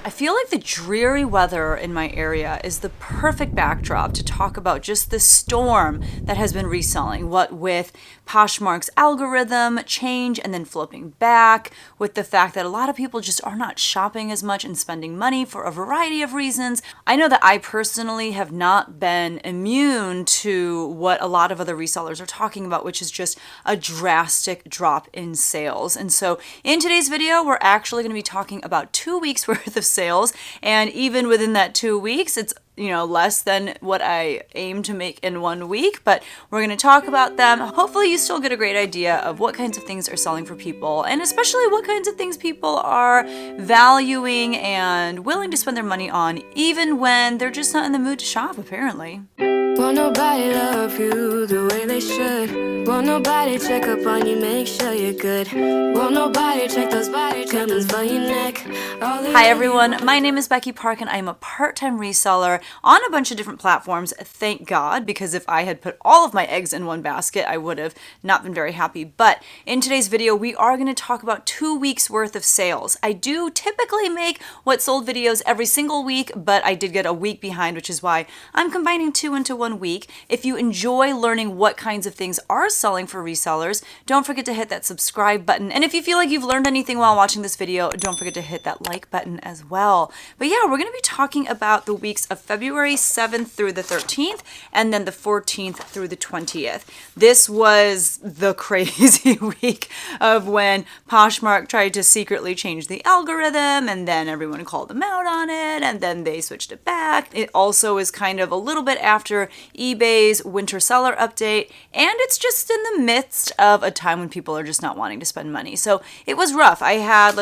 I feel like the dreary weather in my area is the perfect backdrop to talk about just the storm that has been reselling. What with Poshmark's algorithm change and then flipping back, with the fact that a lot of people just are not shopping as much and spending money for a variety of reasons. I know that I personally have not been immune to what a lot of other resellers are talking about, which is just a drastic drop in sales. And so in today's video, we're actually going to be talking about 2 weeks worth of sales, and even within that 2 weeks, it's less than what I aim to make in 1 week, but we're going to talk about them. Hopefully you still get a great idea of what kinds of things are selling for people, and especially what kinds of things people are valuing and willing to spend their money on, even when they're just not in the mood to shop, apparently. Won't nobody love you the way they should. Won't nobody check up on you, make sure you're good. Won't nobody check those body tremors for your neck. Hi everyone, my name is Becky Park and I'm a part-time reseller on a bunch of different platforms, thank God, because if I had put all of my eggs in one basket, I would have not been very happy. But in today's video, we are going to talk about 2 weeks worth of sales. I do typically make what sold videos every single week, but I did get a week behind, which is why I'm combining 2 into 1 week. If you enjoy learning what kinds of things are selling for resellers, don't forget to hit that subscribe button. And if you feel like you've learned anything while watching this video, don't forget to hit that like button as well. But yeah, we're going to be talking about the weeks of February 7th through the 13th, and then the 14th through the 20th. This was the crazy week of when Poshmark tried to secretly change the algorithm, and then everyone called them out on it, and then they switched it back. It also is kind of a little bit after eBay's winter seller update, and it's just in the midst of a time when people are just not wanting to spend money. So it was rough. I had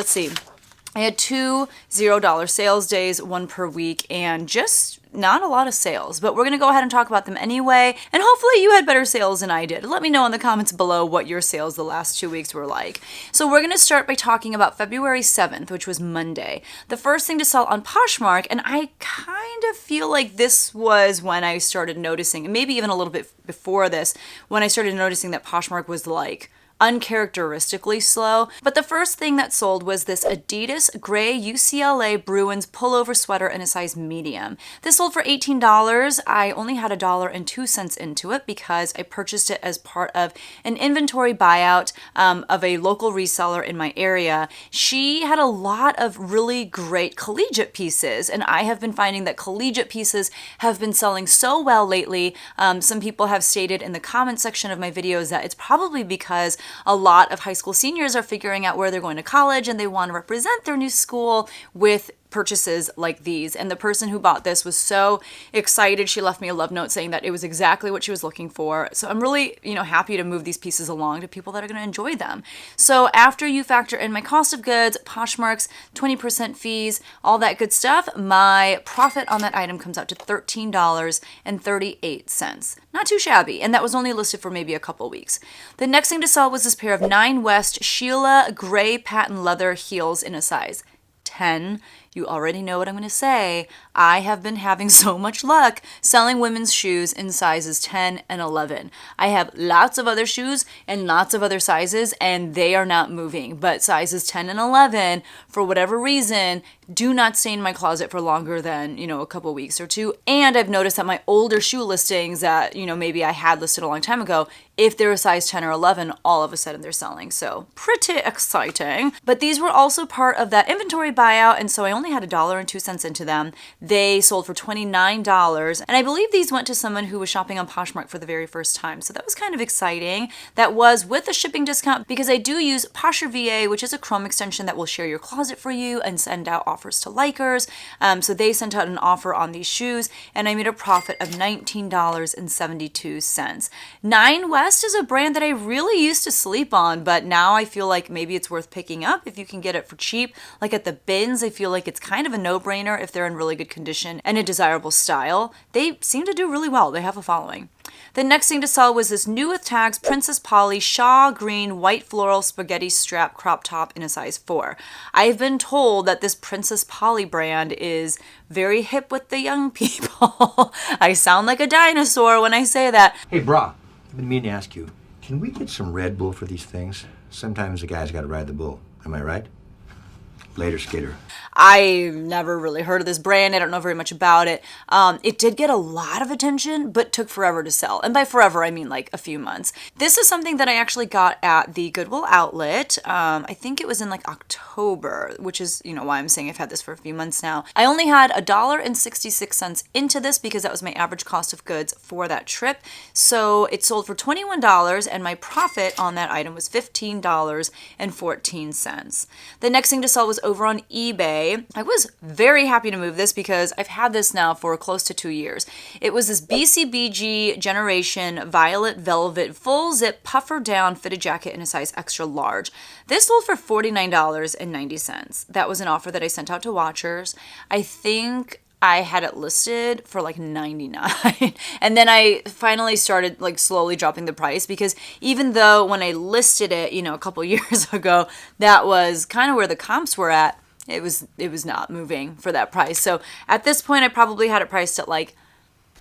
2 $0 sales days, 1 per week, and just not a lot of sales, but we're going to go ahead and talk about them anyway, and hopefully you had better sales than I did. Let me know in the comments below what your sales the last 2 weeks were like. So we're going to start by talking about February 7th, which was Monday. The first thing to sell on Poshmark, and I kind of feel like this was when I started noticing, and maybe even a little bit before this, when I started noticing that Poshmark was like uncharacteristically slow. But the first thing that sold was this Adidas gray UCLA Bruins pullover sweater in a size medium. This sold for $18. I only had $1.02 into it because I purchased it as part of an inventory buyout of a local reseller in my area. She had a lot of really great collegiate pieces, and I have been finding that collegiate pieces have been selling so well lately. Some people have stated in the comment section of my videos that it's probably because a lot of high school seniors are figuring out where they're going to college and they want to represent their new school with purchases like these. And the person who bought this was so excited. She left me a love note saying that it was exactly what she was looking for. So I'm really, happy to move these pieces along to people that are going to enjoy them. So after you factor in my cost of goods, Poshmark's 20% fees, all that good stuff, my profit on that item comes out to $13.38. Not too shabby. And that was only listed for maybe a couple weeks. The next thing to sell was this pair of 9 West Sheila gray patent leather heels in a size 10. You already know what I'm going to say. I have been having so much luck selling women's shoes in sizes 10 and 11. I have lots of other shoes and lots of other sizes, and they are not moving. But sizes 10 and 11, for whatever reason, do not stay in my closet for longer than, a couple weeks or 2. And I've noticed that my older shoe listings that, maybe I had listed a long time ago, if they're a size 10 or 11, all of a sudden they're selling. So pretty exciting. But these were also part of that inventory buyout, and so I only had $1.02 into them. They sold for $29, and I believe these went to someone who was shopping on Poshmark for the very first time. So that was kind of exciting. That was with a shipping discount because I do use Posher VA, which is a Chrome extension that will share your closet for you and send out offers to likers. So they sent out an offer on these shoes, and I made a profit of $19.72. 9 West is a brand that I really used to sleep on, but now I feel like maybe it's worth picking up if you can get it for cheap. Like at the bins, I feel like it's kind of a no-brainer if they're in really good condition and a desirable style. They seem to do really well. They have a following. The next thing to sell was this new with tags Princess Polly Shaw Green White Floral Spaghetti Strap Crop Top in a size 4. I've been told that this Princess Polly brand is very hip with the young people. I sound like a dinosaur when I say that. Hey, brah, I've been meaning to ask you, can we get some Red Bull for these things? Sometimes the guy's got to ride the bull. Am I right? Later, Skater. I never really heard of this brand. I don't know very much about it. It did get a lot of attention, but took forever to sell. And by forever, I mean like a few months. This is something that I actually got at the Goodwill outlet. I think it was in like October, which is, why I'm saying I've had this for a few months now. I only had $1.66 into this because that was my average cost of goods for that trip. So it sold for $21 and my profit on that item was $15.14. The next thing to sell was over on eBay. I was very happy to move this because I've had this now for close to 2 years. It was this BCBG Generation Violet Velvet Full Zip Puffer Down Fitted Jacket in a size extra large. This sold for $49.90. That was an offer that I sent out to watchers. I think I had it listed for like $99 and then I finally started like slowly dropping the price because even though when I listed it, a couple years ago, that was kind of where the comps were at, it was not moving for that price. So at this point, I probably had it priced at like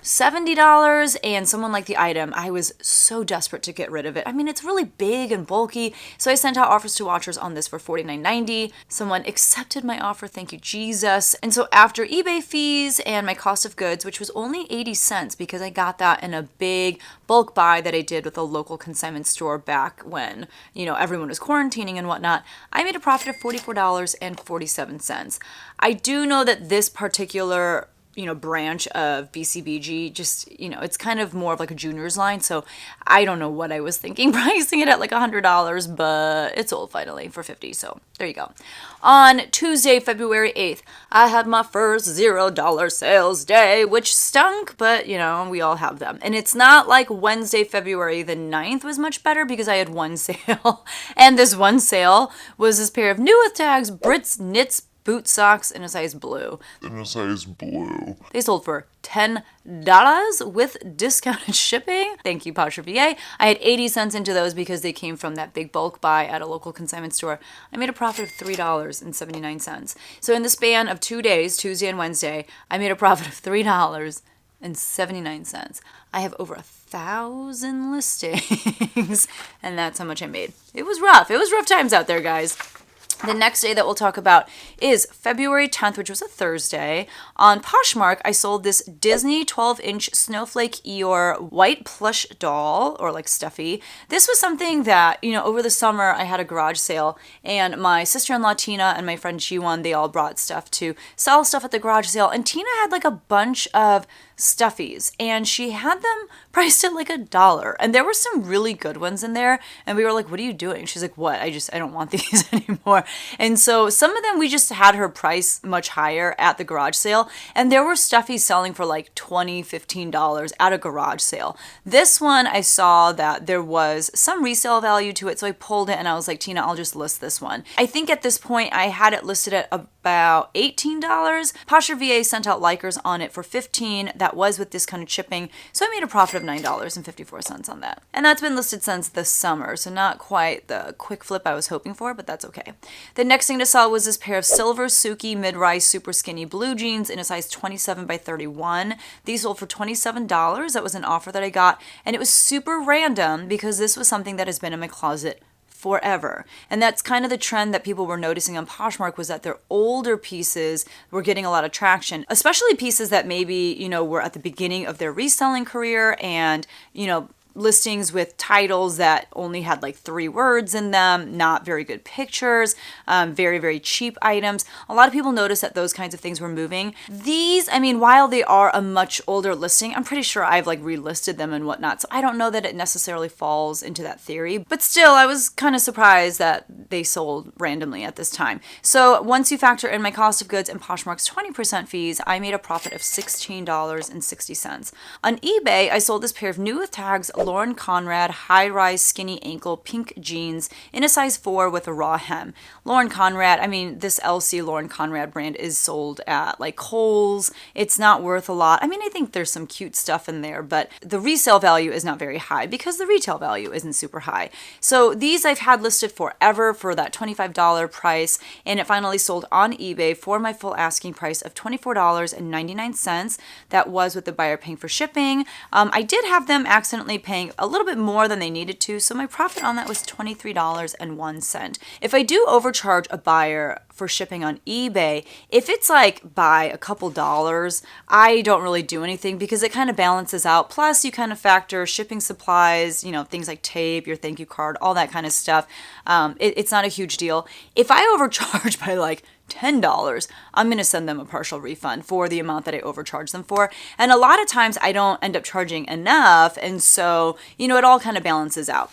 $70 and someone liked the item. I was so desperate to get rid of it. I mean, it's really big and bulky. So I sent out offers to watchers on this for $49.90. Someone accepted my offer. Thank you, Jesus. And so after eBay fees and my cost of goods, which was only 80 cents because I got that in a big bulk buy that I did with a local consignment store back when, everyone was quarantining and whatnot, I made a profit of $44.47. I do know that this particular branch of BCBG, just, it's kind of more of like a juniors line. So I don't know what I was thinking pricing it at like $100, but it sold finally for $50. So there you go. On Tuesday, February 8th, I had my first $0 sales day, which stunk, but we all have them. And it's not like Wednesday, February the 9th was much better because I had one sale. And this one sale was this pair of new with tags, Brits Knits boot socks in a size blue. They sold for $10 with discounted shipping. Thank you, Poshmark VA. I had 80 cents into those because they came from that big bulk buy at a local consignment store. I made a profit of $3.79. So in the span of 2 days, Tuesday and Wednesday, I made a profit of $3.79. I have over 1,000 listings, and that's how much I made. It was rough. It was rough times out there, guys. The next day that we'll talk about is February 10th, which was a Thursday. On Poshmark, I sold this Disney 12-inch Snowflake Eeyore white plush doll, or like stuffy. This was something that, over the summer I had a garage sale, and my sister-in-law Tina and my friend Jiwon, they all brought stuff to sell stuff at the garage sale, and Tina had like a bunch of stuffies, and she had them priced at like $1, and there were some really good ones in there, and we were like, what are you doing? She's like, what? I don't want these anymore. And so some of them we just had her price much higher at the garage sale, and there were stuffies selling for like $20, $15 at a garage sale. This one, I saw that there was some resale value to it, so I pulled it and I was like, Tina, I'll just list this one. I think at this point I had it listed at about $18. Poshmark VA sent out likers on it for $15. That was with discounted shipping, so I made a profit of $9.54 on that. And that's been listed since the summer, so not quite the quick flip I was hoping for, but that's okay. The next thing to sell was this pair of silver Suki mid-rise super skinny blue jeans in a size 27 by 31. These sold for $27. That was an offer that I got, and it was super random because this was something that has been in my closet forever. And that's kind of the trend that people were noticing on Poshmark, was that their older pieces were getting a lot of traction, especially pieces that maybe, were at the beginning of their reselling career and, listings with titles that only had like 3 words in them, not very good pictures, very, very cheap items. A lot of people noticed that those kinds of things were moving. These, while they are a much older listing, I'm pretty sure I've like relisted them and whatnot, so I don't know that it necessarily falls into that theory, but still, I was kind of surprised that they sold randomly at this time. So once you factor in my cost of goods and Poshmark's 20% fees, I made a profit of $16.60. On eBay, I sold this pair of new with tags Lauren Conrad high-rise skinny ankle pink jeans in a size 4 with a raw hem. Lauren Conrad, this LC Lauren Conrad brand is sold at like Kohl's. It's not worth a lot. I think there's some cute stuff in there, but the resale value is not very high because the retail value isn't super high. So these I've had listed forever for that $25 price, and it finally sold on eBay for my full asking price of $24.99. That was with the buyer paying for shipping. I did have them accidentally paying paying a little bit more than they needed to, so my profit on that was $23.01. If I do overcharge a buyer for shipping on eBay, if it's like by a couple dollars, I don't really do anything because it kind of balances out. Plus, you kind of factor shipping supplies, you know, things like tape, your thank you card, all that kind of stuff. It's not a huge deal. If I overcharge by like $10, I'm going to send them a partial refund for the amount that I overcharged them for. And a lot of times I don't end up charging enough. And so, you know, it all kind of balances out.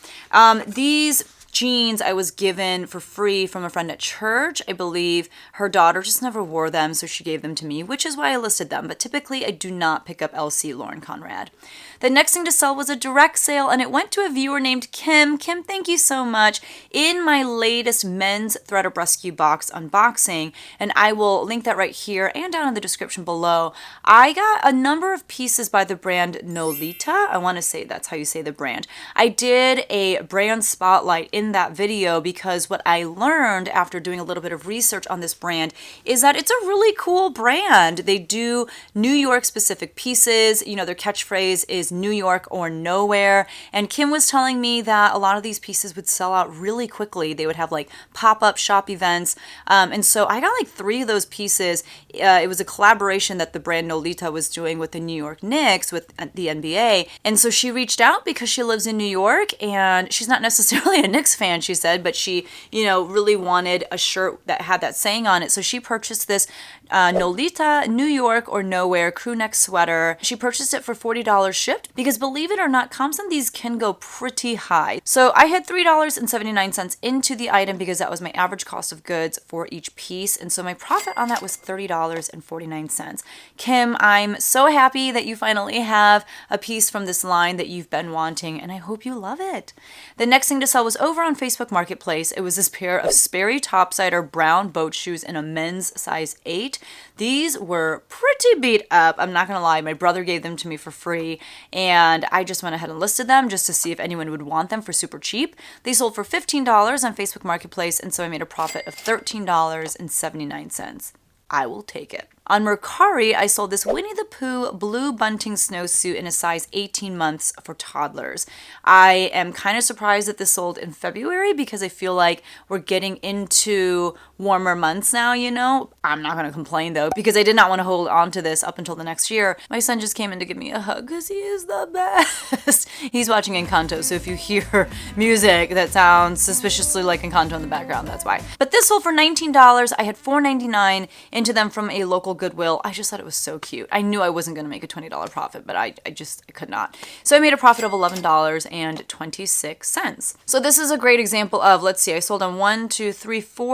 These jeans I was given for free from a friend at church. I believe her daughter just never wore them, so she gave them to me, which is why I listed them. But typically I do not pick up LC Lauren Conrad. The next thing to sell was a direct sale, and it went to a viewer named Kim. Kim, thank you so much. In my latest men's Thread of Rescue box unboxing, and I will link that right here and down in the description below, I got a number of pieces by the brand Nolita. I want to say that's how you say the brand. I did a brand spotlight in that video because what I learned after doing a little bit of research on this brand is that it's a really cool brand. They do New York specific pieces. You know, their catchphrase is New York or nowhere. And Kim was telling me that a lot of these pieces would sell out really quickly. They would have like pop-up shop events. And so I got like 3 of those pieces. It was a collaboration that the brand Nolita was doing with the New York Knicks, with the NBA. And so she reached out because she lives in New York and she's not necessarily a Knicks fan, she said, but she, you know, really wanted a shirt that had that saying on it. So she purchased this Nolita New York or nowhere crew neck sweater. She purchased it for $40 shipped because, believe it or not, comps on these can go pretty high. So I had $3.79 into the item because that was my average cost of goods for each piece. And so my profit on that was $30.49. Kim, I'm so happy that you finally have a piece from this line that you've been wanting, and I hope you love it. The next thing to sell was over on Facebook Marketplace. It was this pair of Sperry topsider brown boat shoes in a men's size 8. These were pretty beat up. I'm not going to lie. My brother gave them to me for free, and I just went ahead and listed them just to see if anyone would want them for super cheap. They sold for $15 on Facebook Marketplace, and so I made a profit of $13.79. I will take it. On Mercari, I sold this Winnie the Pooh blue bunting snowsuit in a size 18 months for toddlers. I am kind of surprised that this sold in February because I feel like we're getting into warmer months now, you know. I'm not going to complain though because I did not want to hold on to this up until the next year. My son just came in to give me a hug because he is the best. He's watching Encanto, so if you hear music that sounds suspiciously like Encanto in the background, that's why. But this sold for $19. I had $4.99 into them from a local Goodwill. I just thought it was so cute. I knew I wasn't going to make a $20 profit, but I could not. So I made a profit of $11.26. So this is a great example of, let's see, I sold on 4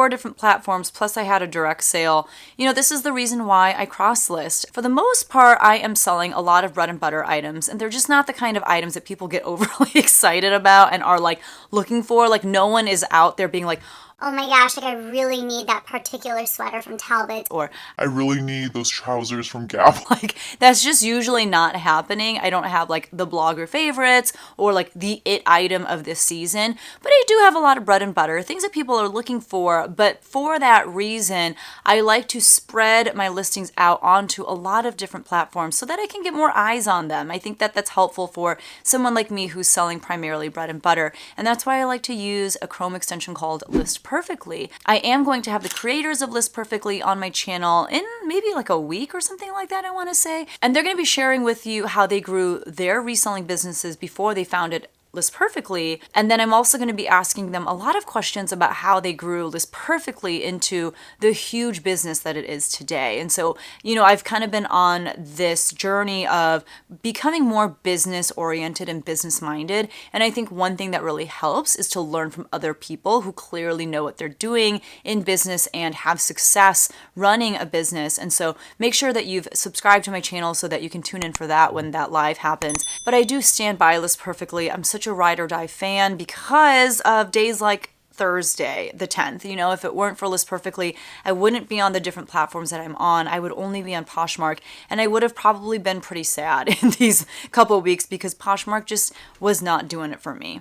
different platforms, plus I had a direct sale. You know, this is the reason why I cross-list. For the most part, I am selling a lot of bread and butter items, and they're just not the kind of items that people get overly excited about and are like looking for. Like no one is out there being like, oh my gosh, like I really need that particular sweater from Talbot. Or I really need those trousers from Gap. like that's just usually not happening. I don't have like the blogger favorites or like the it item of this season, but I do have a lot of bread and butter, things that people are looking for. But for that reason, I like to spread my listings out onto a lot of different platforms so that I can get more eyes on them. I think that that's helpful for someone like me who's selling primarily bread and butter. And that's why I like to use a Chrome extension called List Perfectly. I am going to have the creators of List Perfectly on my channel in maybe like a week or something like that, I want to say. And they're going to be sharing with you how they grew their reselling businesses before they founded List Perfectly. And then I'm also going to be asking them a lot of questions about how they grew List Perfectly into the huge business that it is today. And so, you know, I've kind of been on this journey of becoming more business oriented and business minded. And I think one thing that really helps is to learn from other people who clearly know what they're doing in business and have success running a business. And so make sure that you've subscribed to my channel so that you can tune in for that when that live happens. But I do stand by List Perfectly. I'm such a ride or die fan because of days like Thursday, the 10th. You know, if it weren't for List Perfectly, I wouldn't be on the different platforms that I'm on. I would only be on Poshmark, and I would have probably been pretty sad in these couple of weeks because Poshmark just was not doing it for me.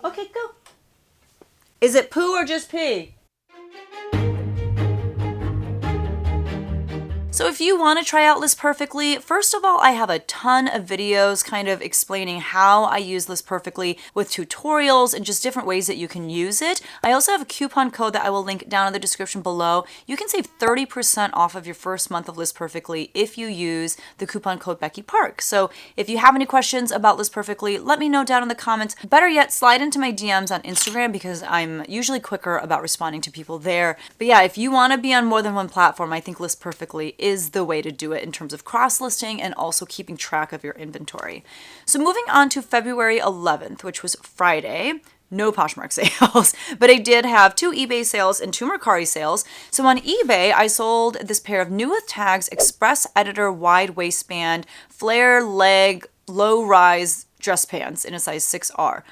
Okay, go. Is it poo or just pee? So if you want to try out List Perfectly, first of all, I have a ton of videos kind of explaining how I use List Perfectly with tutorials and just different ways that you can use it. I also have a coupon code that I will link down in the description below. You can save 30% off of your first month of List Perfectly if you use the coupon code BECKYPARK. So if you have any questions about List Perfectly, let me know down in the comments. Better yet, slide into my DMs on Instagram because I'm usually quicker about responding to people there. But yeah, if you want to be on more than one platform, I think List Perfectly is the way to do it in terms of cross-listing and also keeping track of your inventory. So moving on to February 11th, which was Friday, no Poshmark sales, but I did have 2 eBay sales and 2 Mercari sales. So on eBay, I sold this pair of New With Tags Express Editor Wide Waistband Flare Leg Low Rise Dress Pants in a size 6R.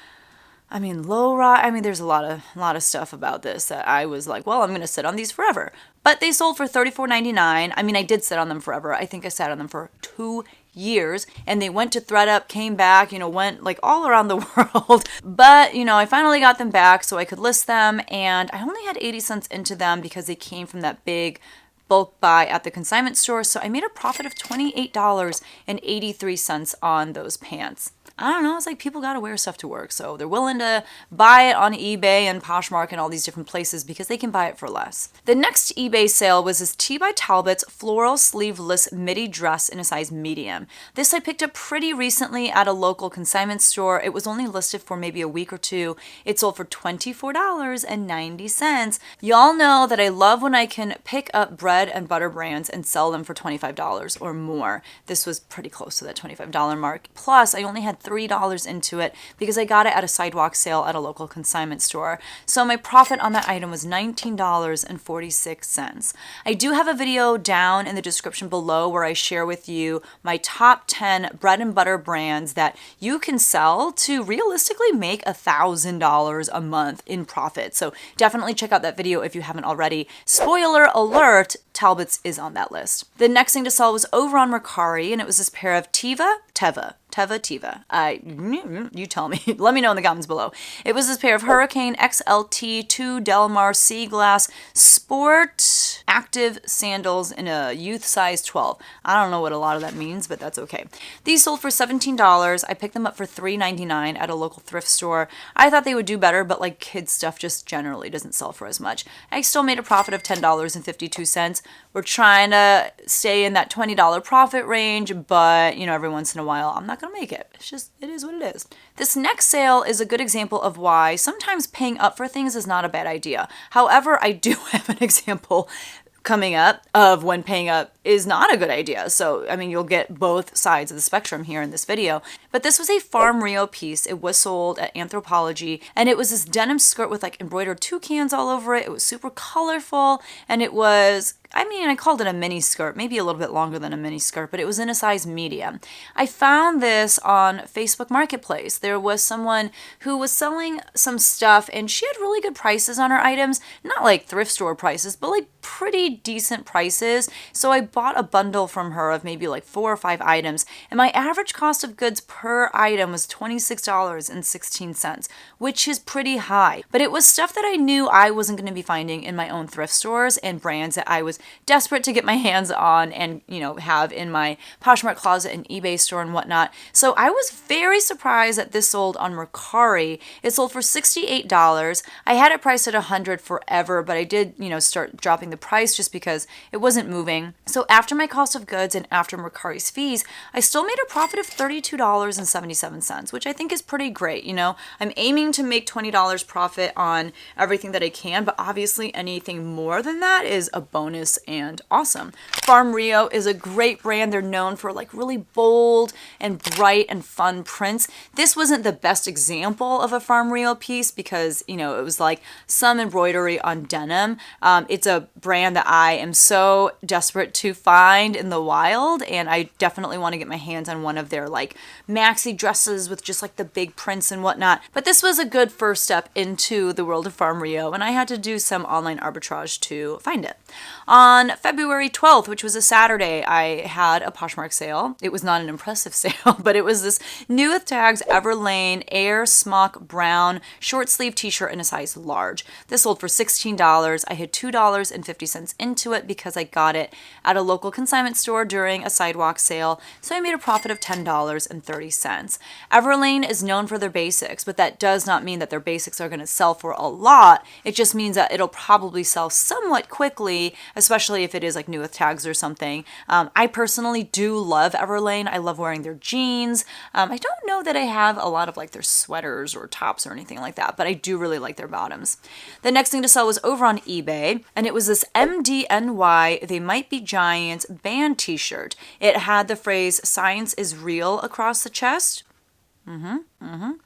I mean, there's a lot of stuff about this that I was like, well, I'm going to sit on these forever. But they sold for $34.99. I mean, I did sit on them forever. I think I sat on them for 2 years, and they went to ThredUp, came back, went like all around the world. But, I finally got them back so I could list them, and I only had 80 cents into them because they came from that big bulk buy at the consignment store. So I made a profit of $28.83 on those pants. I don't know, it's like people gotta wear stuff to work, so they're willing to buy it on eBay and Poshmark and all these different places because they can buy it for less. The next eBay sale was this T by Talbot's floral sleeveless midi dress in a size medium. This I picked up pretty recently at a local consignment store. It was only listed for maybe a week or two. It sold for $24.90. Y'all know that I love when I can pick up bread and butter brands and sell them for $25 or more. This was pretty close to that $25 mark. Plus, I only had $3 into it because I got it at a sidewalk sale at a local consignment store. So my profit on that item was $19.46. I do have a video down in the description below where I share with you my top 10 bread and butter brands that you can sell to realistically make $1,000 a month in profit. So definitely check out that video if you haven't already. Spoiler alert, Talbot's is on that list. The next thing to sell was over on Mercari, and it was this pair of Teva. You tell me. Let me know in the comments below. It was this pair of Hurricane XLT 2 Delmar Sea Glass Sport Active Sandals in a youth size 12. I don't know what a lot of that means, but that's okay. These sold for $17. I picked them up for $3.99 at a local thrift store. I thought they would do better, but like kids stuff just generally doesn't sell for as much. I still made a profit of $10.52. We're trying to stay in that $20 profit range, but every once in a while, I'm not going to make it. It is what it is. This next sale is a good example of why sometimes paying up for things is not a bad idea. However, I do have an example coming up of when paying up is not a good idea. So, you'll get both sides of the spectrum here in this video. But this was a Farm Rio piece. It was sold at Anthropologie, and it was this denim skirt with like embroidered toucans all over it. It was super colorful, and it was, I called it a mini skirt, maybe a little bit longer than a mini skirt, but it was in a size medium. I found this on Facebook Marketplace. There was someone who was selling some stuff, and she had really good prices on her items. Not like thrift store prices, but like pretty decent prices. So I bought a bundle from her of maybe like 4 or 5 items, and my average cost of goods per item was $26.16, which is pretty high. But it was stuff that I knew I wasn't going to be finding in my own thrift stores and brands that I was desperate to get my hands on and, have in my Poshmark closet and eBay store and whatnot. So I was very surprised that this sold on Mercari. It sold for $68. I had it priced at $100 forever, but I did, start dropping the price just because it wasn't moving. So after my cost of goods and after Mercari's fees, I still made a profit of $32.77, which I think is pretty great. I'm aiming to make $20 profit on everything that I can, but obviously anything more than that is a bonus and awesome. Farm Rio is a great brand. They're known for like really bold and bright and fun prints. This wasn't the best example of a Farm Rio piece because, it was like some embroidery on denim. It's a brand that I am so desperate to find in the wild, and I definitely want to get my hands on one of their like maxi dresses with just like the big prints and whatnot. But this was a good first step into the world of Farm Rio, and I had to do some online arbitrage to find it. On February 12th, which was a Saturday, I had a Poshmark sale. It was not an impressive sale, but it was this new with tags Everlane Air Smock Brown short sleeve t-shirt in a size large. This sold for $16. I had $2.50 into it because I got it at a local consignment store during a sidewalk sale, so I made a profit of $10.30. Everlane is known for their basics, but that does not mean that their basics are going to sell for a lot. It just means that it'll probably sell somewhat quickly, especially if it is like new with tags or something. I personally do love Everlane. I love wearing their jeans. I don't know that I have a lot of like their sweaters or tops or anything like that, but I do really like their bottoms. The next thing to sell was over on eBay, and it was this MDNY They Might Be Giants band t-shirt. It had the phrase "Science is real" across the chest.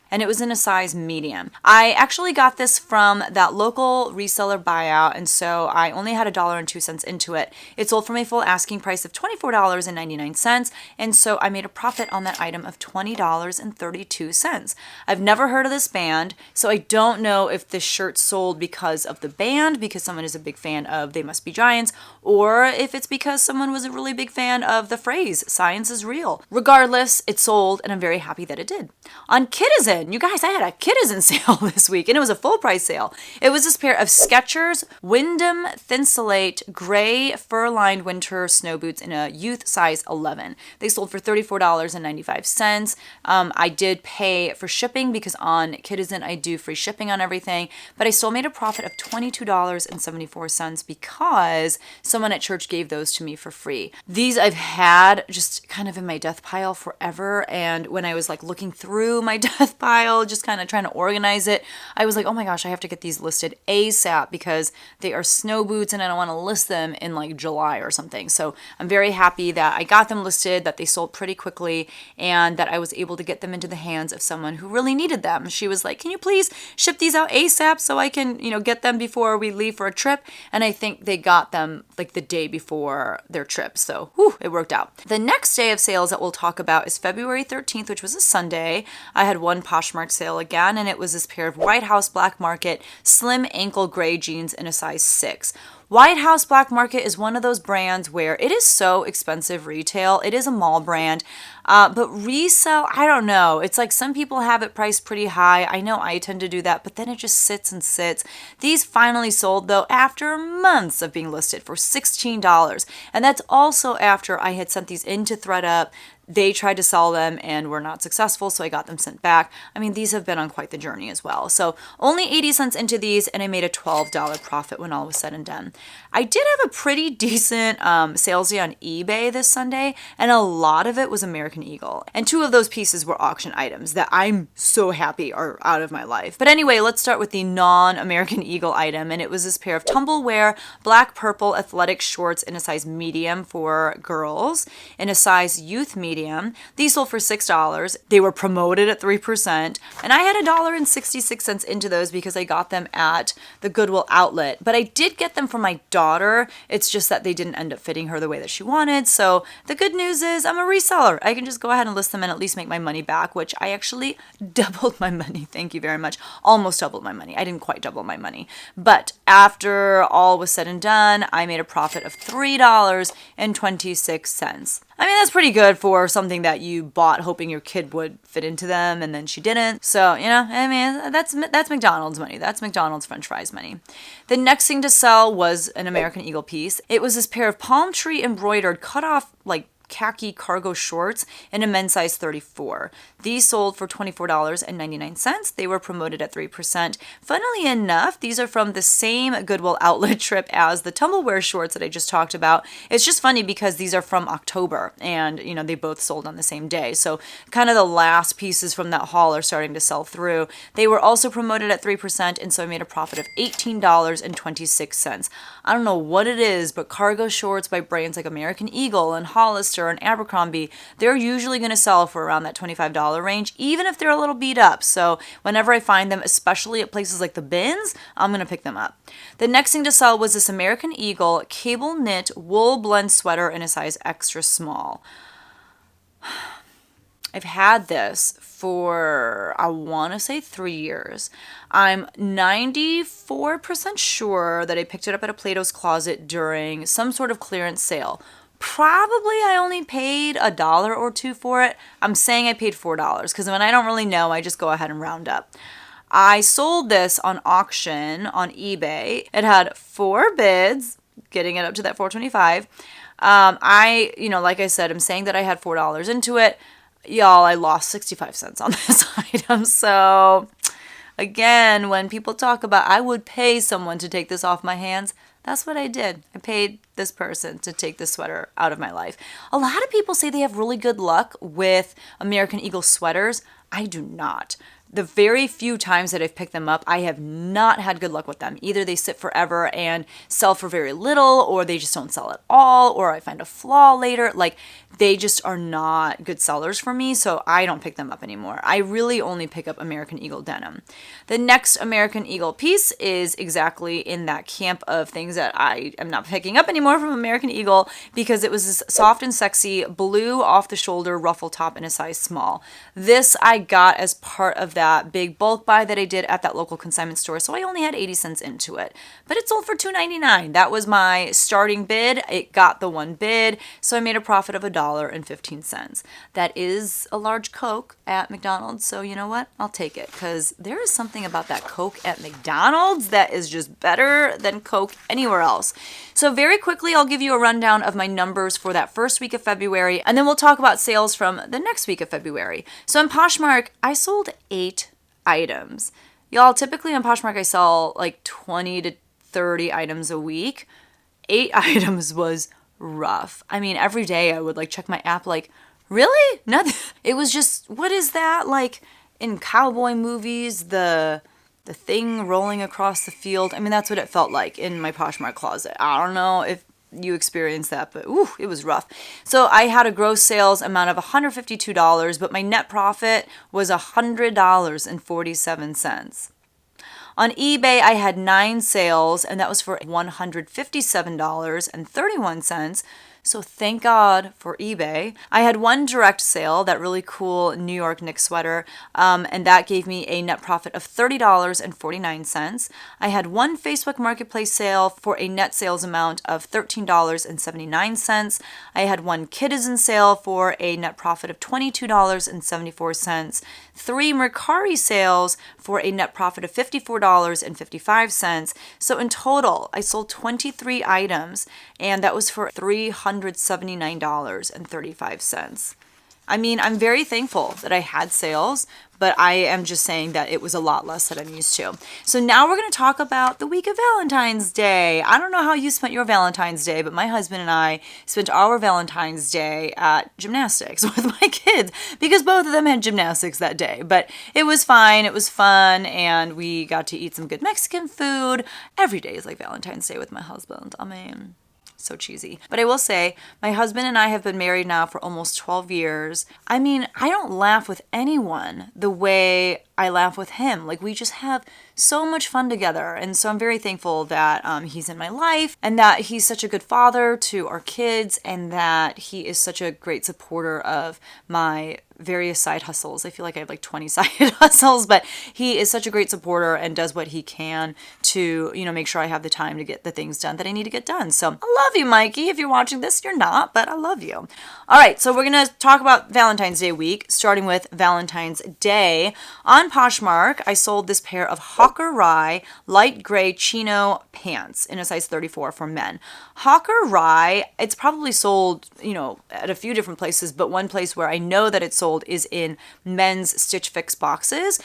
And it was in a size medium. I actually got this from that local reseller buyout, and so I only had $1.02 into it. It sold from a full asking price of $24.99, and so I made a profit on that item of $20.32. I've never heard of this band, so I don't know if this shirt sold because of the band, because someone is a big fan of They Must Be Giants, or if it's because someone was a really big fan of the phrase "Science is real." Regardless, it sold, and I'm very happy that it did. On Kidizen, you guys, I had a Kidizen sale this week, and it was a full price sale. It was this pair of Skechers Wyndham Thinsulate gray fur-lined winter snow boots in a youth size 11. They sold for $34.95. I did pay for shipping because on Kidizen I do free shipping on everything, but I still made a profit of $22.74 because someone at church gave those to me for free. These I've had just kind of in my death pile forever, and when I was like looking through my death pile, just kind of trying to organize it, I was like, oh my gosh, I have to get these listed ASAP because they are snow boots and I don't want to list them in like July or something. So I'm very happy that I got them listed, that they sold pretty quickly, and that I was able to get them into the hands of someone who really needed them. She was like, can you please ship these out ASAP so I can, get them before we leave for a trip? And I think they got them like the day before their trip. So it worked out. The next day of sales that we'll talk about is February 13th, which was a Sunday. I had one Poshmark sale again, and it was this pair of White House Black Market slim ankle gray jeans in a size 6. White House Black Market is one of those brands where it is so expensive retail. It is a mall brand, but resell, I don't know. It's like some people have it priced pretty high. I know I tend to do that, but then it just sits and sits. These finally sold, though, after months of being listed for $16. And that's also after I had sent these into ThreadUp. They tried to sell them and were not successful, so I got them sent back. I mean, these have been on quite the journey as well. So only 80 cents into these, and I made a $12 profit when all was said and done. I did have a pretty decent sales day on eBay this Sunday, and a lot of it was American Eagle. And 2 of those pieces were auction items that I'm so happy are out of my life. But anyway, let's start with the non-American Eagle item, and it was this pair of Tumblewear black purple athletic shorts in a size medium for girls, in a size youth medium. These sold for $6. They were promoted at 3%, and I had $1.66 into those because I got them at the Goodwill outlet. But I did get them for my daughter. It's just that they didn't end up fitting her the way that she wanted. So the good news is I'm a reseller. I can just go ahead and list them and at least make my money back, which I actually doubled my money. Thank you very much. Almost doubled my money. I didn't quite double my money. But after all was said and done, I made a profit of $3.26. I mean, that's pretty good for something that you bought hoping your kid would fit into them and then she didn't. So, I mean, that's McDonald's money. That's McDonald's French fries money. The next thing to sell was an American Eagle piece. It was this pair of palm tree embroidered cut off like khaki cargo shorts in a men's size 34. These sold for $24.99. They were promoted at 3%. Funnily enough, these are from the same Goodwill outlet trip as the Tumblewear shorts that I just talked about. It's just funny because these are from October and, they both sold on the same day. So kind of the last pieces from that haul are starting to sell through. They were also promoted at 3%, and so I made a profit of $18.26. I don't know what it is, but cargo shorts by brands like American Eagle and Hollister and Abercrombie, they're usually going to sell for around that $25 range, even if they're a little beat up. So whenever I find them, especially at places like the bins, I'm going to pick them up. The next thing to sell was this American Eagle cable knit wool blend sweater in a size extra small. I've had this for, I want to say 3 years. I'm 94% sure that I picked it up at a Plato's Closet during some sort of clearance sale. Probably I only paid $1 or $2 for it. I'm saying I paid $4 because when I don't really know, I just go ahead and round up. I sold this on auction on eBay. It had 4 bids, getting it up to that $4.25. Like I said, I'm saying that I had $4 into it. Y'all, I lost 65 cents on this item. So again, when people talk about I would pay someone to take this off my hands, that's what I did. I paid this person to take this sweater out of my life. A lot of people say they have really good luck with American Eagle sweaters. I do not. The very few times that I've picked them up, I have not had good luck with them. Either they sit forever and sell for very little, or they just don't sell at all, or I find a flaw later. Like, they just are not good sellers for me, so I don't pick them up anymore. I really only pick up American Eagle denim. The next American Eagle piece is exactly in that camp of things that I am not picking up anymore from American Eagle because it was this soft and sexy blue off-the-shoulder ruffle top in a size small. This I got as part of that big bulk buy that I did at that local consignment store, so I only had 80 cents into it. But it sold for $2.99. That was my starting bid. It got the one bid, so I made a profit of $1.15. That is a large Coke at McDonald's, so you know what? I'll take it, because there is something about that Coke at McDonald's that is just better than Coke anywhere else. So very quickly, I'll give you a rundown of my numbers for that first week of February, and then we'll talk about sales from the next week of February. So in Poshmark, I sold 8 items. Y'all, typically on Poshmark, I sell like 20 to 30 items a week. 8 items was rough. I mean, every day I would like check my app like, really? Nothing. It was just, what is that? Like in cowboy movies, the thing rolling across the field. I mean, that's what it felt like in my Poshmark closet. I don't know if you experienced that, but ooh, it was rough. So I had a gross sales amount of $152, but my net profit was $100.47. On eBay, I had 9 sales, and that was for $157.31. So thank God for eBay. I had 1 direct sale, that really cool New York Knicks sweater, and that gave me a net profit of $30.49. I had 1 Facebook Marketplace sale for a net sales amount of $13.79. I had 1 Kidizen sale for a net profit of $22.74. 3 Mercari sales for a net profit of $54.55. So in total, I sold 23 items, and that was for $379.35. I mean, I'm very thankful that I had sales, but I am just saying that it was a lot less than I'm used to. So now we're going to talk about the week of Valentine's Day. I don't know how you spent your Valentine's Day, but my husband and I spent our Valentine's Day at gymnastics with my kids because both of them had gymnastics that day. But it was fine. It was fun, and we got to eat some good Mexican food. Every day is like Valentine's Day with my husband. I mean, so cheesy. But I will say, my husband and I have been married now for almost 12 years. I mean, I don't laugh with anyone the way I laugh with him. Like, we just have so much fun together. And so I'm very thankful that he's in my life, and that he's such a good father to our kids, and that he is such a great supporter of my various side hustles. I feel like I have like 20 side hustles, but he is such a great supporter and does what he can to, make sure I have the time to get the things done that I need to get done. So I love you, Mikey. If you're watching this, you're not, but I love you. All right, so we're going to talk about Valentine's Day week, starting with Valentine's Day. On Poshmark, I sold this pair of Hawker Rye light gray chino pants in a size 34 for men. Hawker Rye, it's probably sold, at a few different places, but one place where I know that it's sold is in men's Stitch Fix boxes.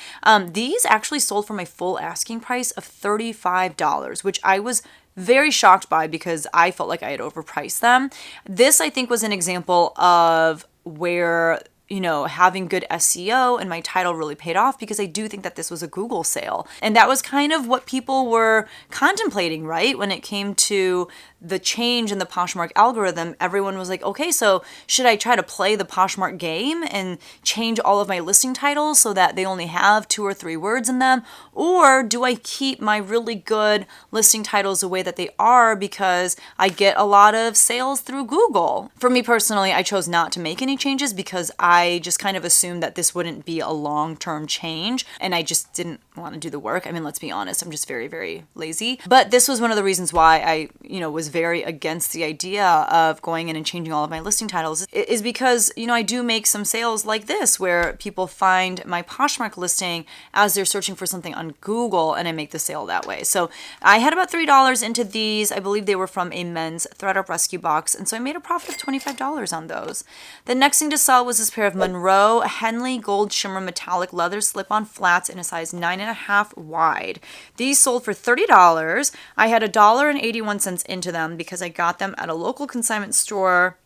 These actually sold for my full asking price of $35, which I was very shocked by because I felt like I had overpriced them. This, I think, was an example of where having good SEO and my title really paid off, because I do think that this was a Google sale. And that was kind of what people were contemplating, right? When it came to the change in the Poshmark algorithm, everyone was like, okay, so should I try to play the Poshmark game and change all of my listing titles so that they only have 2 or 3 words in them? Or do I keep my really good listing titles the way that they are because I get a lot of sales through Google? For me personally, I chose not to make any changes because I I just kind of assumed that this wouldn't be a long-term change, and I just didn't want to do the work. I mean, let's be honest, I'm just very, very lazy. But this was one of the reasons why I, was very against the idea of going in and changing all of my listing titles, is because, I do make some sales like this where people find my Poshmark listing as they're searching for something on Google, and I make the sale that way. So I had about $3 into these. I believe they were from a men's thredUP rescue box, and so I made a profit of $25 on those. The next thing to sell was this pair of Monroe Henley Gold Shimmer Metallic Leather Slip-On Flats in a size 9.5 wide. These sold for $30. I had $1.81 into them because I got them at a local consignment store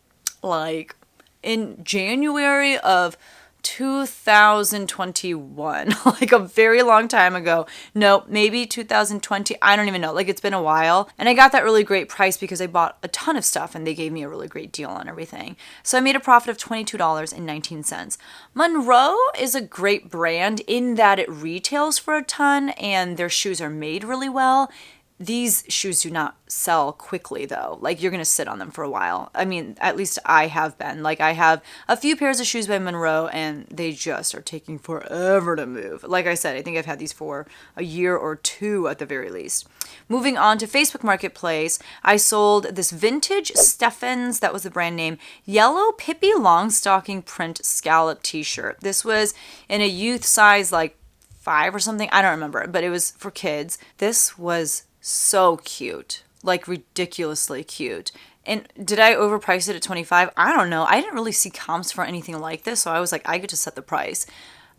like in January of 2021, like a very long time ago. No, maybe 2020. I don't even know. Like, it's been a while. And I got that really great price because I bought a ton of stuff and they gave me a really great deal on everything. So I made a profit of $22.19. Monroe is a great brand in that it retails for a ton and their shoes are made really well. These shoes do not sell quickly though. Like, you're going to sit on them for a while. I mean, at least I have been. Like, I have a few pairs of shoes by Monroe and they just are taking forever to move. Like I said, I think I've had these for a year or two at the very least. Moving on to Facebook Marketplace, I sold this vintage Steffens, that was the brand name, yellow Pippi Longstocking print scallop t-shirt. This was in a youth size like 5 or something. I don't remember, but it was for kids. This was so cute, like ridiculously cute. And did I overprice it at $25? I don't know. I didn't really see comps for anything like this, so I was like, I get to set the price.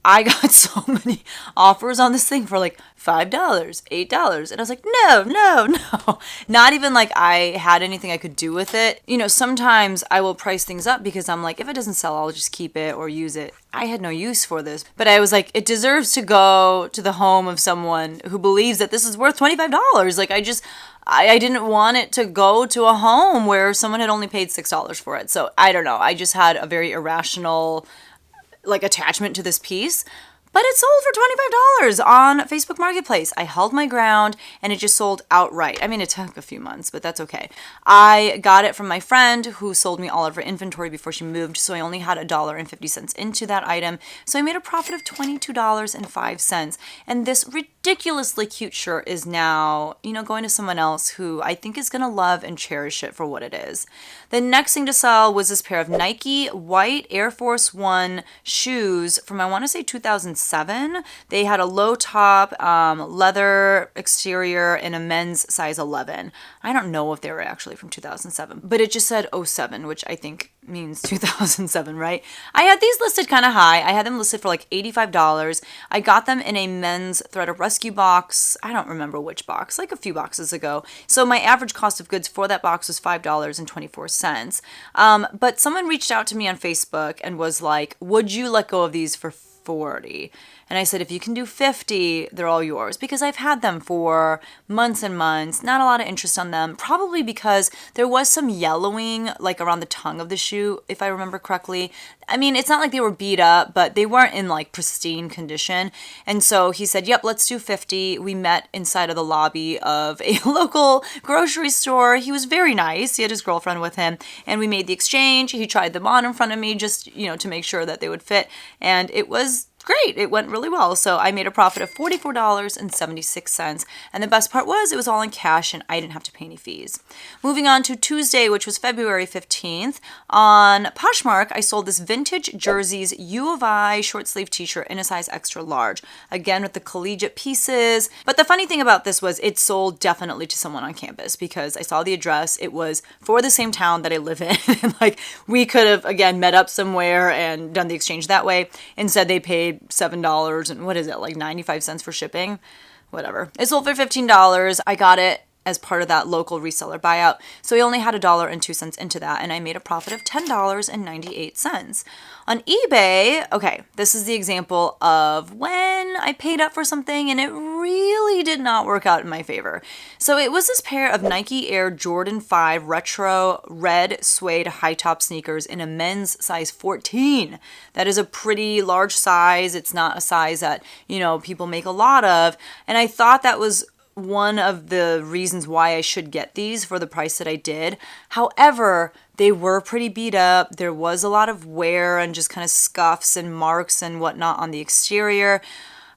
I got so many offers on this thing for like $5, $8. And I was like, no. Not even like I had anything I could do with it. Sometimes I will price things up because I'm like, if it doesn't sell, I'll just keep it or use it. I had no use for this. But I was like, it deserves to go to the home of someone who believes that this is worth $25. Like, I didn't want it to go to a home where someone had only paid $6 for it. So I don't know. I just had a very irrational attachment to this piece. But it sold for $25 on Facebook Marketplace. I held my ground and it just sold outright. I mean, it took a few months, but that's okay. I got it from my friend who sold me all of her inventory before she moved, so I only had $1.50 into that item. So I made a profit of $22.05. And this ridiculously cute shirt is now, going to someone else who I think is going to love and cherish it for what it is. The next thing to sell was this pair of Nike white Air Force One shoes from, I want to say 2007. They had a low top, leather exterior, and a men's size 11. I don't know if they were actually from 2007, but it just said 07, which I think means 2007, right? I had these listed kind of high. I had them listed for like $85. I got them in a men's thredUP rescue box. I don't remember which box, like a few boxes ago. So my average cost of goods for that box was $5.24. But someone reached out to me on Facebook and was like, would you let go of these for $40? And I said, if you can do $50, they're all yours, because I've had them for months and months. Not a lot of interest on them, probably because there was some yellowing like around the tongue of the shoe, if I remember correctly. I mean, it's not like they were beat up, but they weren't in like pristine condition. And so he said, yep, let's do $50. We met inside of the lobby of a local grocery store. He was very nice. He had his girlfriend with him, and we made the exchange. He tried them on in front of me just, to make sure that they would fit. And it was great. It went really well. So I made a profit of $44.76. And the best part was it was all in cash and I didn't have to pay any fees. Moving on to Tuesday, which was February 15th, on Poshmark, I sold this vintage jerseys U of I short sleeve t-shirt in a size extra large. Again, with the collegiate pieces. But the funny thing about this was it sold definitely to someone on campus because I saw the address. It was for the same town that I live in. And we could have, again, met up somewhere and done the exchange that way. Instead, they paid $7 and 95 cents for shipping, whatever. It sold for $15. I got it as part of that local reseller buyout, so I only had $1.02 into that, and I made a profit of $10.98. On eBay, okay, this is the example of when I paid up for something and it really did not work out in my favor. So it was this pair of Nike Air Jordan 5 retro red suede high top sneakers in a men's size 14. That is a pretty large size. It's not a size that, people make a lot of. And I thought that was one of the reasons why I should get these for the price that I did. However, they were pretty beat up. There was a lot of wear and just kind of scuffs and marks and whatnot on the exterior.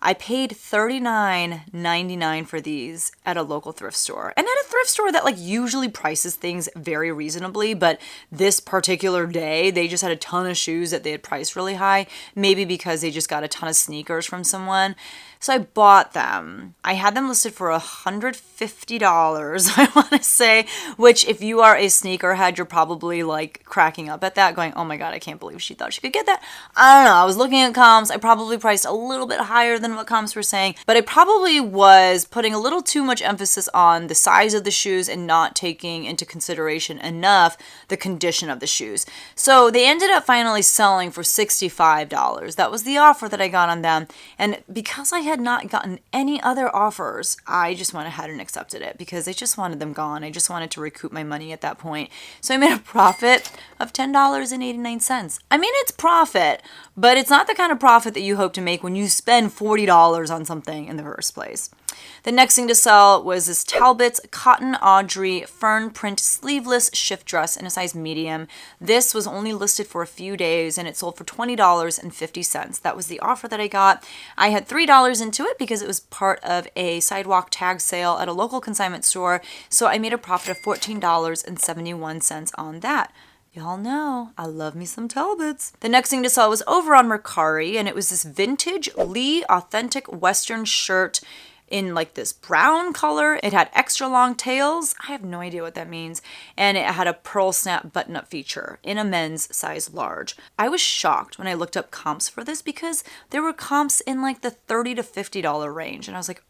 I paid $39.99 for these at a local thrift store. And at a thrift store that like usually prices things very reasonably, but this particular day, they just had a ton of shoes that they had priced really high, maybe because they just got a ton of sneakers from someone. So I bought them. I had them listed for $150, I want to say, which if you are a sneakerhead, you're probably like cracking up at that, going, oh my God, I can't believe she thought she could get that. I don't know. I was looking at comps. I probably priced a little bit higher than what comps were saying, but I probably was putting a little too much emphasis on the size of the shoes and not taking into consideration enough the condition of the shoes. So they ended up finally selling for $65. That was the offer that I got on them. And because I had not gotten any other offers, I just went ahead and accepted it because I just wanted them gone. I just wanted to recoup my money at that point. So I made a profit of $10.89. I mean, it's profit, but it's not the kind of profit that you hope to make when you spend $40 on something in the first place. The next thing to sell was this Talbot's Cotton Audrey Fern Print Sleeveless Shift Dress in a size medium. This was only listed for a few days and it sold for $20.50. That was the offer that I got. I had $3 into it because it was part of a sidewalk tag sale at a local consignment store, so I made a profit of $14.71 on that. Y'all know, I love me some Talbots. The next thing to sell was over on Mercari, and it was this vintage Lee Authentic Western shirt in like this brown color. It had extra long tails. I have no idea what that means. And it had a pearl snap button-up feature in a men's size large. I was shocked when I looked up comps for this because there were comps in like the $30 to $50 range. And I was like,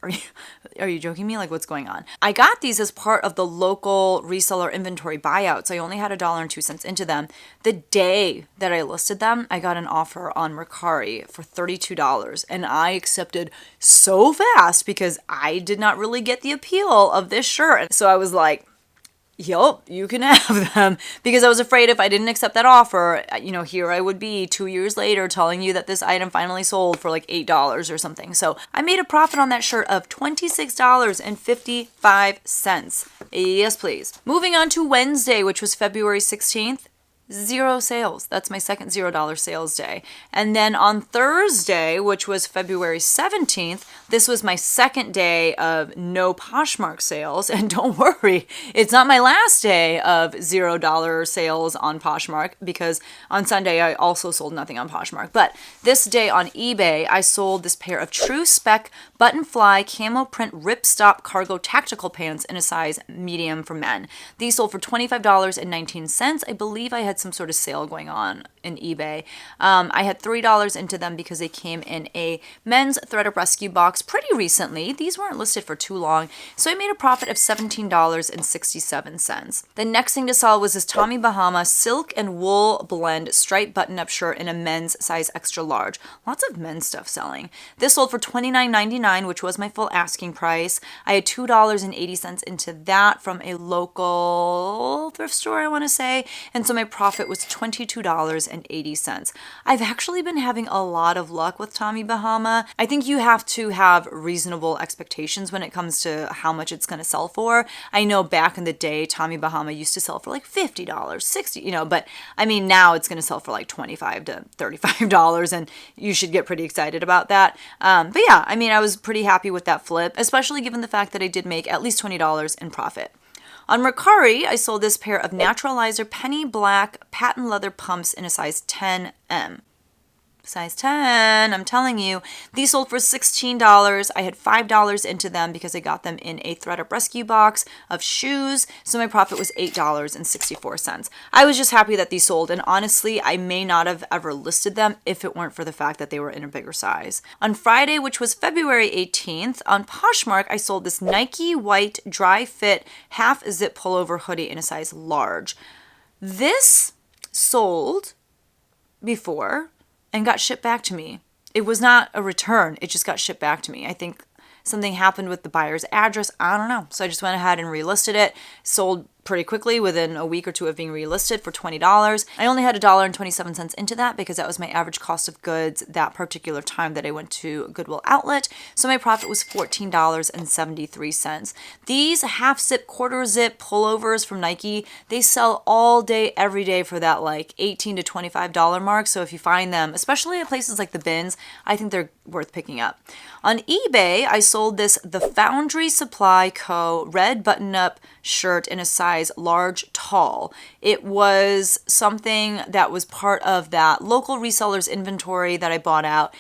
are you joking me? Like, what's going on? I got these as part of the local reseller inventory buyouts. I only had $1.02 into them. The day that I listed them, I got an offer on Mercari for $32. And I accepted so fast because I did not really get the appeal of this shirt. So I was like, yup, you can have them, because I was afraid if I didn't accept that offer, here I would be 2 years later telling you that this item finally sold for like $8 or something. So I made a profit on that shirt of $26.55. Yes, please. Moving on to Wednesday, which was February 16th. 0 sales. That's my second $0 sales day. And then on Thursday, which was February 17th, this was my second day of no Poshmark sales. And don't worry, it's not my last day of $0 sales on Poshmark, because on Sunday I also sold nothing on Poshmark. But this day on eBay, I sold this pair of true spec button fly camo print ripstop cargo tactical pants in a size medium for men. These sold for $25.19. I believe I had some sort of sale going on in eBay. I had $3 into them because they came in a men's thredUP rescue box pretty recently. These weren't listed for too long, so I made a profit of $17.67. The next thing to sell was this Tommy Bahama silk and wool blend striped button-up shirt in a men's size extra large. Lots of men's stuff selling. This sold for $29.99, which was my full asking price. I had $2.80 into that from a local thrift store, I want to say, and so my profit was $22.80. I've actually been having a lot of luck with Tommy Bahama. I think you have to have reasonable expectations when it comes to how much it's going to sell for. I know back in the day, Tommy Bahama used to sell for like $50, $60, but I mean, now it's going to sell for like $25 to $35, and you should get pretty excited about that. But yeah, I mean, I was pretty happy with that flip, especially given the fact that I did make at least $20 in profit. On Mercari, I sold this pair of Naturalizer penny black patent leather pumps in a size 10M. Size 10, I'm telling you. These sold for $16. I had $5 into them because I got them in a thredUP rescue box of shoes, so my profit was $8.64. I was just happy that these sold, and honestly, I may not have ever listed them if it weren't for the fact that they were in a bigger size. On Friday, which was February 18th, on Poshmark, I sold this Nike white dry fit half zip pullover hoodie in a size large. This sold before and got shipped back to me. It was not a return, it just got shipped back to me. I think something happened with the buyer's address, I don't know. So I just went ahead and relisted it, sold pretty quickly within a week or two of being relisted for $20. I only had $1.27 into that because that was my average cost of goods that particular time that I went to Goodwill outlet. So my profit was $14.73. These half zip, quarter zip pullovers from Nike, they sell all day, every day for that like $18 to $25 mark. So if you find them, especially at places like the bins, I think they're worth picking up. On eBay, I sold this The Foundry Supply Co. red button-up shirt in a size large tall. It was something that was part of that local resellers inventory that I bought out.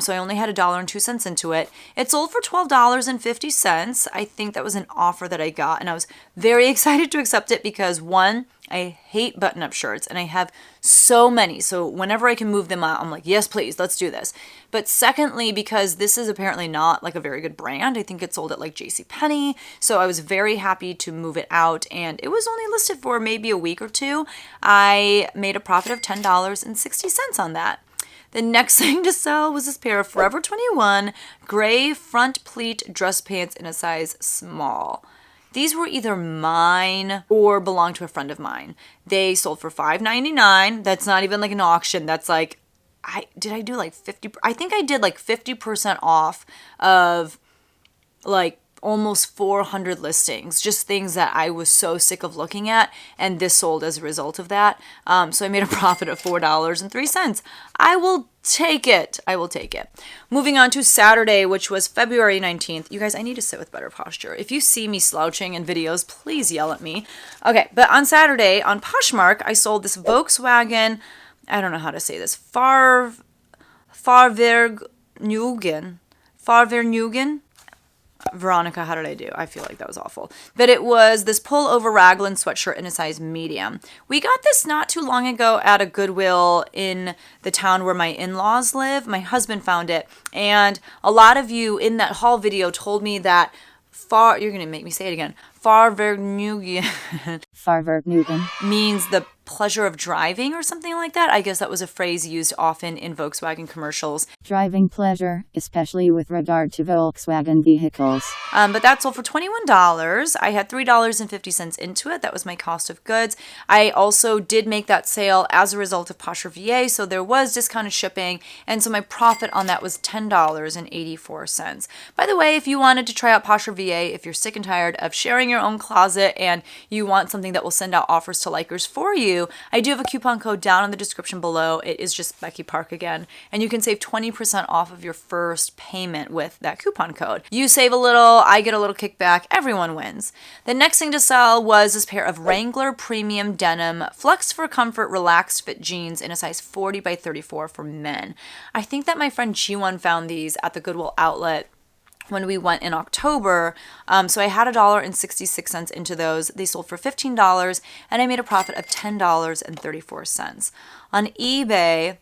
So I only had $1.02 into it. It sold for $12.50. I think that was an offer that I got, and I was very excited to accept it because one, I hate button-up shirts and I have so many. So whenever I can move them out, I'm like, yes, please, let's do this. But secondly, because this is apparently not like a very good brand. I think it sold at like JCPenney. So I was very happy to move it out, and it was only listed for maybe a week or two. I made a profit of $10.60 on that. The next thing to sell was this pair of Forever 21 gray front pleat dress pants in a size small. These were either mine or belonged to a friend of mine. They sold for $5.99. That's not even like an auction. That's like, I do like 50? I think I did like 50% off of like almost 400 listings, just things that I was so sick of looking at, and this sold as a result of that. So I made a profit of $4.03. I will take it. I will take it. Moving on to Saturday, which was February 19th. You guys, I need to sit with better posture. If you see me slouching in videos, please yell at me. Okay, but on Saturday, on Poshmark, I sold this Volkswagen, I don't know how to say this, Fahrvergnügen. Veronica, how did I do? I feel like that was awful. But it was this pullover raglan sweatshirt in a size medium. We got this not too long ago at a Goodwill in the town where my in-laws live. My husband found it. And a lot of you in that haul video told me that you're going to make me say it again. Fahrvergnügen means the pleasure of driving or something like that. I guess that was a phrase used often in Volkswagen commercials. Driving pleasure, especially with regard to Volkswagen vehicles. But that sold for $21. I had $3.50 into it. That was my cost of goods. I also did make that sale as a result of Poshmark VA, so there was discounted shipping, and so my profit on that was $10.84. By the way, if you wanted to try out Poshmark VA, if you're sick and tired of sharing your own closet and you want something that will send out offers to likers for you, I do have a coupon code down in the description below. It is just BECKYPARK again, and you can save 20% off of your first payment with that coupon code. You save a little, I get a little kickback, everyone wins. The next thing to sell was this pair of Wrangler Premium Denim Flex for Comfort Relaxed Fit jeans in a size 40 by 34 for men. I think that my friend G1 found these at the Goodwill outlet when we went in October. So I had $1.66 into those. They sold for $15, and I made a profit of $10.34. On eBay,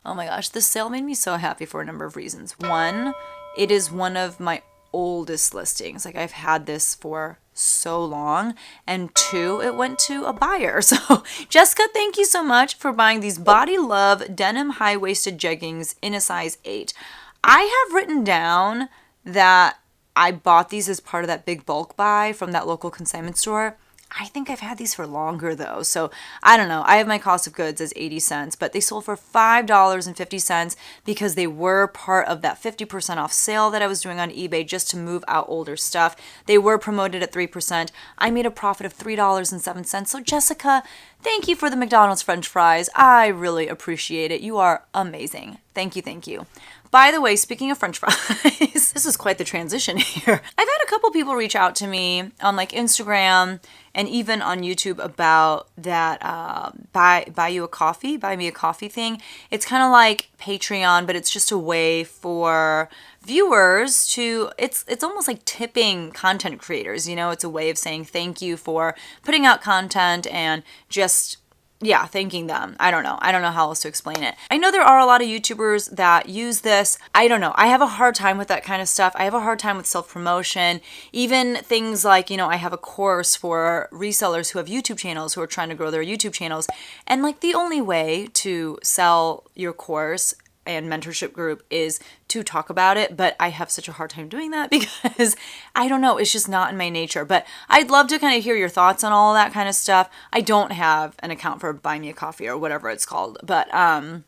oh my gosh, this sale made me so happy for a number of reasons. One, it is one of my oldest listings. Like, I've had this for so long. And two, it went to a buyer. So Jessica, thank you so much for buying these Body Love denim high-waisted jeggings in a size 8. I have written down that I bought these as part of that big bulk buy from that local consignment store. I think I've had these for longer though. So I don't know. I have my cost of goods as 80 cents, but they sold for $5.50 because they were part of that 50% off sale that I was doing on eBay just to move out older stuff. They were promoted at 3%. I made a profit of $3.07. So Jessica, thank you for the McDonald's French fries. I really appreciate it. You are amazing. Thank you. Thank you. By the way, speaking of French fries, this is quite the transition here. I've had a couple people reach out to me on like Instagram and even on YouTube about that buy me a coffee thing. It's kind of like Patreon, but it's just a way for viewers to, it's almost like tipping content creators, you know, it's a way of saying thank you for putting out content and just, yeah, thanking them. I don't know how else to explain it. I know there are a lot of YouTubers that use this. I don't know. I have a hard time with that kind of stuff. I have a hard time with self-promotion. Even things like, you know, I have a course for resellers who have YouTube channels who are trying to grow their YouTube channels. And like the only way to sell your course and mentorship group is to talk about it, but I have such a hard time doing that because I don't know, it's just not in my nature. But I'd love to kind of hear your thoughts on all of that kind of stuff. I don't have an account for Buy Me a Coffee or whatever it's called, but I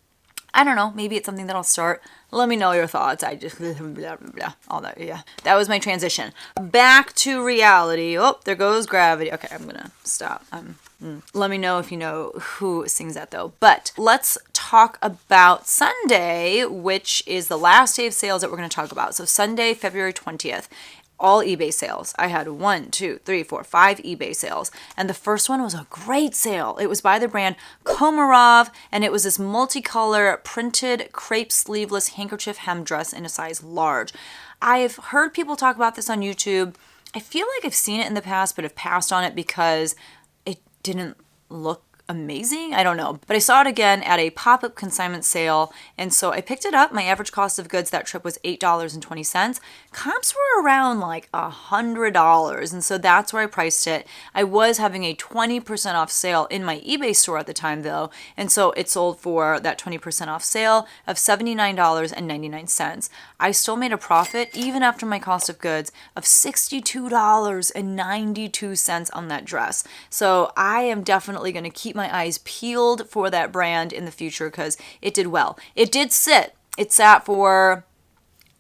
don't know, maybe it's something that I'll start. Let me know your thoughts. I just blah, blah, blah, all that. Yeah, that was my transition. Back to reality. Oh, there goes gravity. Okay, I'm gonna stop. Let me know if you know who sings that though. But let's talk about Sunday, which is the last day of sales that we're going to talk about. So Sunday, February 20th, all eBay sales. I had 5 eBay sales. And the first one was a great sale. It was by the brand Komarov, and it was this multicolor printed crepe sleeveless handkerchief hem dress in a size large. I've heard people talk about this on YouTube. I feel like I've seen it in the past, but have passed on it because didn't look amazing. I don't know. But I saw it again at a pop-up consignment sale, and so I picked it up. My average cost of goods that trip was $8.20. Comps were around like $100, and so that's where I priced it. I was having a 20% off sale in my eBay store at the time though, and so it sold for that 20% off sale of $79.99. I still made a profit even after my cost of goods of $62.92 on that dress. So I am definitely going to keep my eyes peeled for that brand in the future because it did well. It did sit. It sat for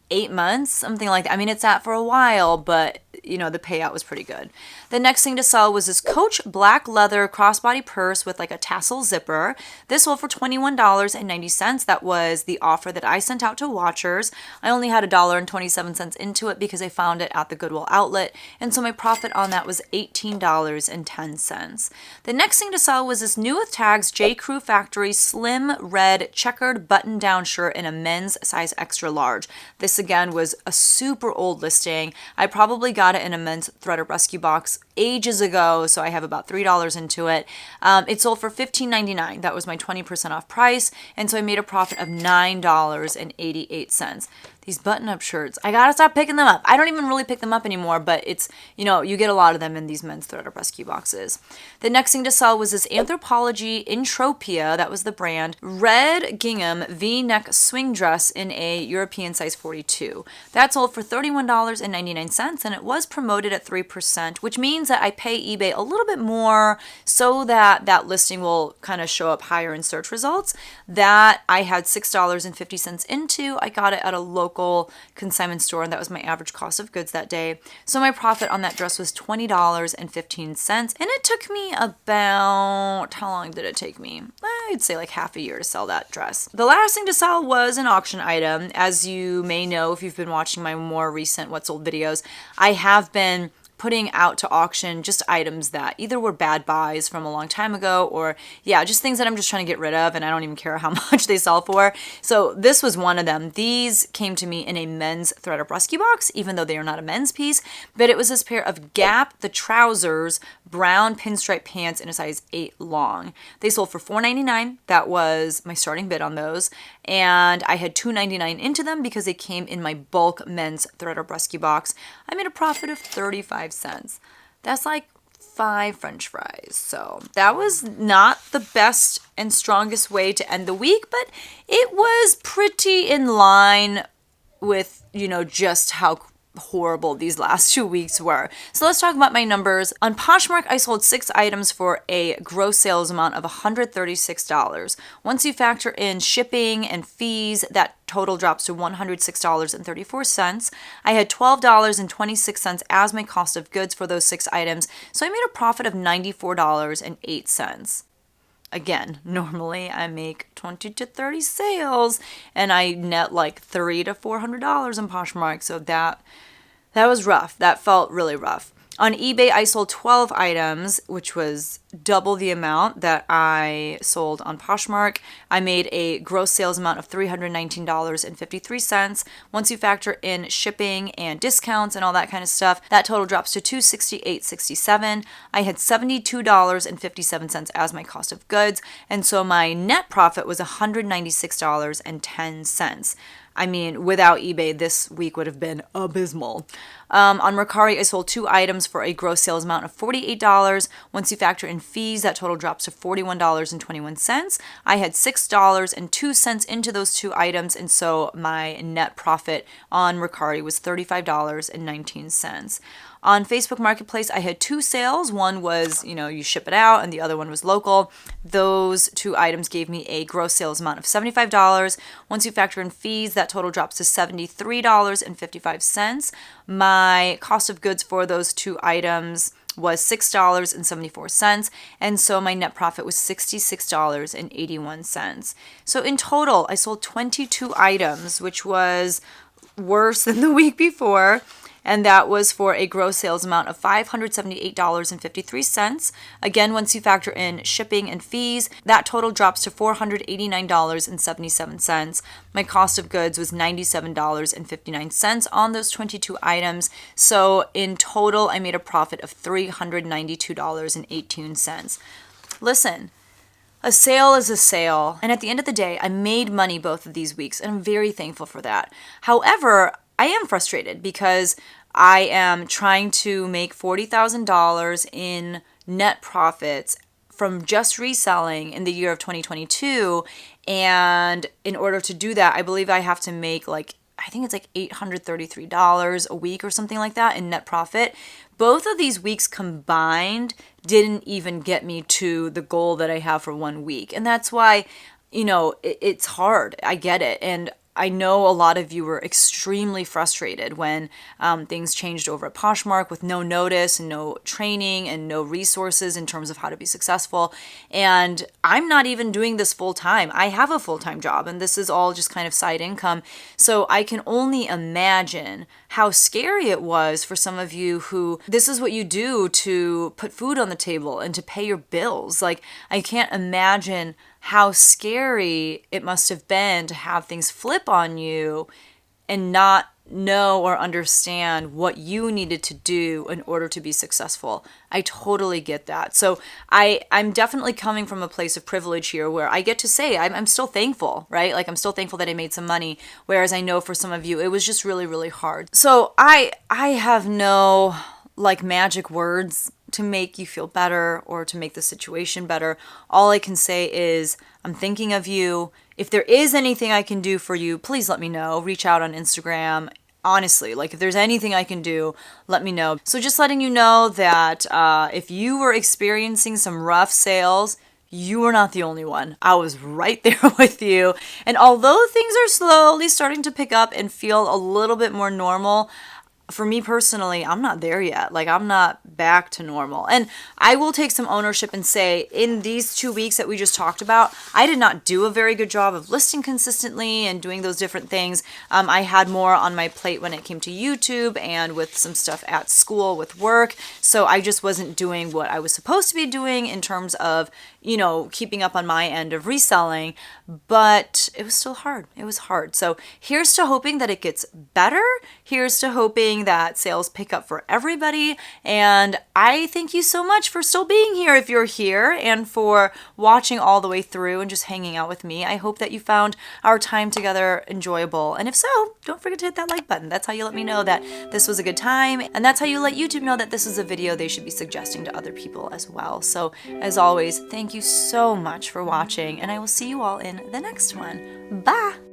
8 months, something like that. I mean, it sat for a while, but you know, the payout was pretty good. The next thing to sell was this Coach black leather crossbody purse with like a tassel zipper. This sold for $21.90. That was the offer that I sent out to watchers. I only had $1.27 into it because I found it at the Goodwill outlet, and so my profit on that was $18.10. The next thing to sell was this new with tags J. Crew Factory slim red checkered button-down shirt in a men's size extra large. This again was a super old listing. I probably got it in a men's threader rescue box ages ago, so I have about $3 into it. It sold for $15.99. That was my 20% off price, and so I made a profit of $9.88. These button-up shirts, I gotta stop picking them up. I don't even really pick them up anymore, but it's, you know, you get a lot of them in these men's threader rescue boxes. The next thing to sell was this Anthropologie Entropia, that was the brand, red gingham V-neck swing dress in a European size 42. That sold for $31.99, and it was promoted at 3%, which means that I pay eBay a little bit more so that that listing will kind of show up higher in search results. That I had $6.50 into. I got it at a local consignment store, and that was my average cost of goods that day. So my profit on that dress was $20.15, and it took me about, how long did it take me? I'd say like half a year to sell that dress. The last thing to sell was an auction item. As you may know, if you've been watching my more recent What Sold videos, I have been putting out to auction just items that either were bad buys from a long time ago, or yeah, just things that I'm just trying to get rid of and I don't even care how much they sell for. So this was one of them. These came to me in a men's thread-up rescue box, even though they are not a men's piece, but it was this pair of Gap, the trousers, brown pinstripe pants in a size 8 long. They sold for $4.99. That was my starting bid on those, and I had $2.99 into them because they came in my bulk men's thread-up rescue box. I made a profit of 35 cents. That's like 5 French fries. So that was not the best and strongest way to end the week, but it was pretty in line with, you know, just how horrible these last 2 weeks were. So let's talk about my numbers. On Poshmark, I sold 6 items for a gross sales amount of $136. Once you factor in shipping and fees, that total drops to $106.34. I had $12.26 as my cost of goods for those 6 items, so I made a profit of $94.08. Again, normally I make 20 to 30 sales and I net like $300 to $400 on Poshmark, so that was rough. That felt really rough. On eBay, I sold 12 items, which was double the amount that I sold on Poshmark. I made a gross sales amount of $319.53. Once you factor in shipping and discounts and all that kind of stuff, that total drops to $268.67. I had $72.57 as my cost of goods, and so my net profit was $196.10. I mean, without eBay, this week would have been abysmal. On Mercari, I sold 2 items for a gross sales amount of $48. Once you factor in fees, that total drops to $41.21. I had $6.02 into those 2 items, and so my net profit on Mercari was $35.19. On Facebook Marketplace, I had 2 sales. One was, you ship it out, and the other one was local. Those 2 items gave me a gross sales amount of $75. Once you factor in fees, that total drops to $73.55. My cost of goods for those 2 items was $6.74, and so my net profit was $66.81. So in total, I sold 22 items, which was worse than the week before. And that was for a gross sales amount of $578.53. Again, once you factor in shipping and fees, that total drops to $489.77. My cost of goods was $97.59 on those 22 items. So in total, I made a profit of $392.18. Listen, a sale is a sale. And at the end of the day, I made money both of these weeks, and I'm very thankful for that. However, I am frustrated because I am trying to make $40,000 in net profits from just reselling in the year of 2022. And in order to do that, I believe I have to make I think it's $833 a week or something like that in net profit. Both of these weeks combined didn't even get me to the goal that I have for 1 week. And that's why, it's hard. I get it. And I know a lot of you were extremely frustrated when things changed over at Poshmark with no notice and no training and no resources in terms of how to be successful. And I'm not even doing this full time. I have a full-time job, and this is all just kind of side income. So I can only imagine how scary it was for some of you who this is what you do to put food on the table and to pay your bills. I can't imagine how scary it must have been to have things flip on you and not know or understand what you needed to do in order to be successful. I totally get that. So I'm definitely coming from a place of privilege here where I get to say I'm still thankful, right? I'm still thankful that I made some money, whereas I know for some of you it was just really, really hard. So I have no magic words to make you feel better or to make the situation better. All I can say is I'm thinking of you. If there is anything I can do for you, please let me know. Reach out on Instagram. Honestly, if there's anything I can do, let me know. So just letting you know that if you were experiencing some rough sales, you were not the only one. I was right there with you. And although things are slowly starting to pick up and feel a little bit more normal, for me personally, I'm not there yet. I'm not back to normal. And I will take some ownership and say, in these 2 weeks that we just talked about, I did not do a very good job of listing consistently and doing those different things. I had more on my plate when it came to YouTube and with some stuff at school with work. So I just wasn't doing what I was supposed to be doing in terms of, keeping up on my end of reselling. But it was still hard. It was hard. So here's to hoping that it gets better. Here's to hoping that sales pick up for everybody. And I thank you so much for still being here if you're here and for watching all the way through and just hanging out with me. I hope that you found our time together enjoyable. And if so, don't forget to hit that like button. That's how you let me know that this was a good time. And that's how you let YouTube know that this is a video they should be suggesting to other people as well. So as always, thank you so much for watching, and I will see you all in the next one. Bye!